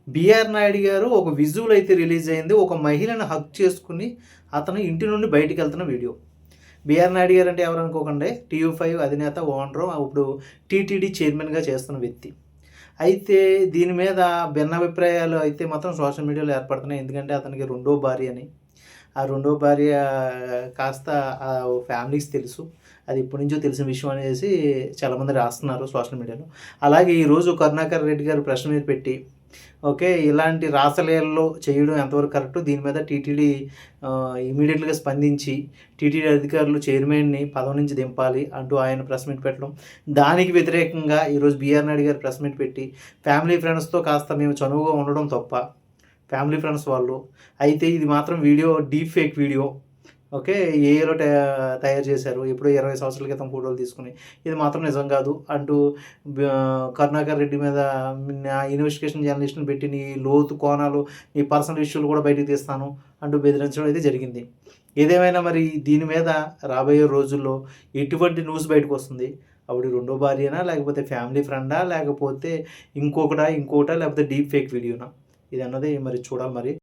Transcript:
BR Naidu గారు ఒక visual అయితే రిలీజ్ అయింది. ఒక మహిళను హగ్ చేసుకొని అతను ఇంటి నుండి బయటికెళ్తున్న వీడియో. బిఆర్ నాయుడు గారు అంటే ఎవరు అనుకోకండి, టీయూ5 అధినేత, ఓనరు, ఇప్పుడు టీటీడీ చైర్మన్‌గా చేస్తున్న వ్యక్తి. అయితే దీని మీద భిన్నాభిప్రాయాలు అయితే మాత్రం సోషల్ మీడియాలో ఏర్పడుతున్నాయి. ఎందుకంటే అతనికి రెండో భార్య అని. ఆ రెండో భార్య కాస్త ఫ్యామిలీకి తెలుసు. అది ఎప్పటి నుంచో తెలిసిన విషయం అనేసి చాలామంది రాస్తున్నారు సోషల్ మీడియాలో. అలాగే ఈరోజు కరుణాకర్ రెడ్డి గారు ప్రెస్ మీట్ పెట్టి, ఓకే, ఇలాంటి రాసలీలలో చేయడం ఎంతవరకు కరెక్టు, దీని మీద టీటీడీ ఇమీడియట్‌గా స్పందించి టీటీడీ అధికారులు చైర్మన్‌ని పదవి నుంచి దింపాలి అంటూ ఆయన ప్రెస్ మీట్ పెట్టడం. దానికి వ్యతిరేకంగా ఈరోజు బిఆర్ నాయుడు గారు ప్రెస్ మీట్ పెట్టి, ఫ్యామిలీ ఫ్రెండ్స్‌తో కాస్త మేము చనువుగా ఉండడం తప్ప, ఫ్యామిలీ ఫ్రెండ్స్ వాళ్ళు అయితే ఇది మాత్రం video deep fake video, okay, ఏఐలో తయారు చేశారు. ఎప్పుడో 20 సంవత్సరాల క్రితం ఫోటోలు తీసుకొని, ఇది మాత్రం నిజం కాదు అంటూ కరుణాకర్ రెడ్డి మీద నా ఇన్వెస్టిగేషన్ జర్నలిస్ట్‌ని పెట్టి నీ లోతు కోణాలు, నీ పర్సనల్ ఇష్యూలు కూడా బయటకు తీస్తాను అంటూ బెదిరించడం అయితే జరిగింది. ఏదేమైనా మరి దీని మీద రాబోయే రోజుల్లో ఎటువంటి న్యూస్ బయటకు వస్తుంది? ఆవిడ రెండో భార్యనా, లేకపోతే ఫ్యామిలీ ఫ్రెండా, లేకపోతే ఇంకొకటా లేకపోతే డీప్ ఫేక్ వీడియోనా? ఇది అన్నది మరి చూడాలి మరి.